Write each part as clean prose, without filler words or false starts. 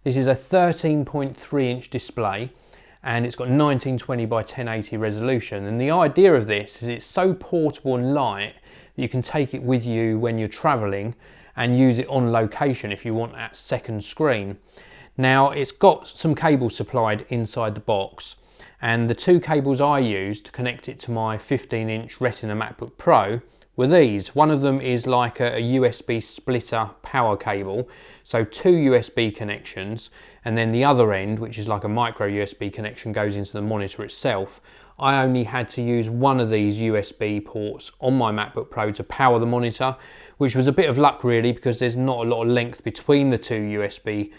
This is a 13.3 inch display and it's got 1920 by 1080 resolution, and the idea of this is it's so portable and light that you can take it with you when you're travelling and use it on location if you want that second screen. Now it's got some cables supplied inside the box, and the two cables I used to connect it to my 15-inch Retina MacBook Pro were these. One of them is like a USB splitter power cable, so two USB connections, and then the other end, which is like a micro USB connection, goes into the monitor itself. I only had to use one of these USB ports on my MacBook Pro to power the monitor, which was a bit of luck really, because there's not a lot of length between the two USB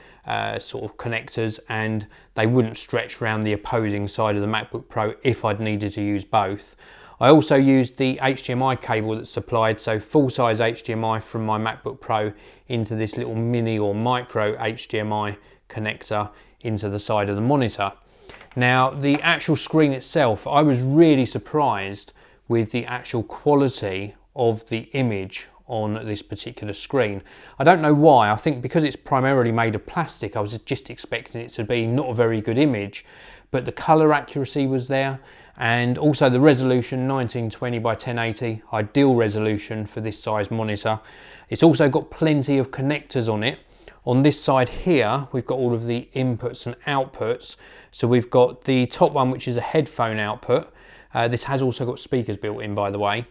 sort of connectors, and they wouldn't stretch around the opposing side of the MacBook Pro if I'd needed to use both. I also used the HDMI cable that's supplied, so full-size HDMI from my MacBook Pro into this little mini or micro HDMI connector into the side of the monitor. Now the actual screen itself, I was really surprised with the actual quality of the image on this particular screen. I don't know why. I think because it's primarily made of plastic, I was just expecting it to be not a very good image, but the color accuracy was there, and also the resolution, 1920 by 1080, ideal resolution for this size monitor. It's also got plenty of connectors on it. On this side here, we've got all of the inputs and outputs. So we've got the top one, which is a headphone output. This has also got speakers built in, by the way.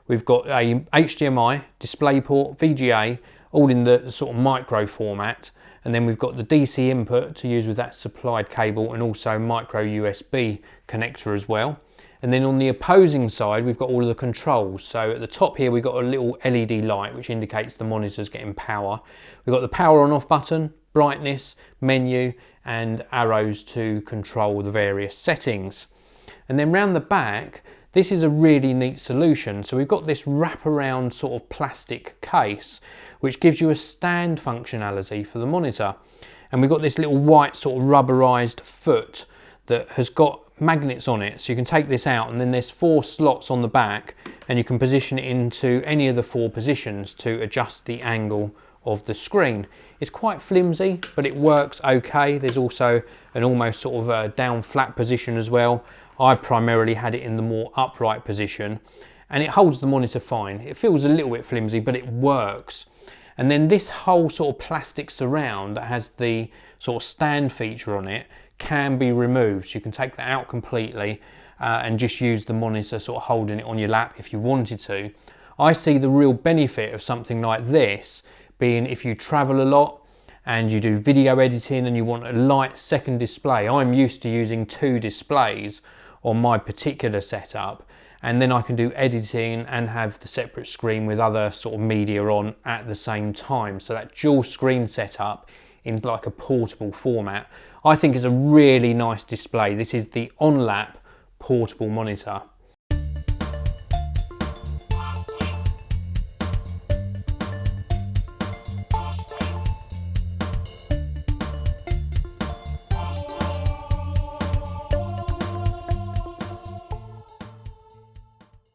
We've got a HDMI, DisplayPort, VGA, all in the sort of micro format. And then we've got the DC input to use with that supplied cable, and also micro USB connector as well. And then on the opposing side, we've got all of the controls. So at the top here, we've got a little LED light, which indicates the monitor's getting power. We've got the power on off button, brightness, menu, and arrows to control the various settings. And then round the back, this is a really neat solution. So we've got this wraparound sort of plastic case, which gives you a stand functionality for the monitor. And we've got this little white sort of rubberized foot that has got magnets on it. So you can take this out, and then there's 4 slots on the back, and you can position it into any of the 4 positions to adjust the angle of the screen. It's quite flimsy, but it works okay. There's also an almost sort of a down flat position as well. I primarily had it in the more upright position, and it holds the monitor fine. It feels a little bit flimsy, but it works. And then this whole sort of plastic surround that has the sort of stand feature on it can be removed. So you can take that out completely and just use the monitor sort of holding it on your lap if you wanted to. I see the real benefit of something like this being if you travel a lot and you do video editing and you want a light second display. I'm used to using 2 displays on my particular setup, and then I can do editing and have the separate screen with other sort of media on at the same time. So that dual screen setup in like a portable format, I think is a really nice display. This is the on-lap portable monitor.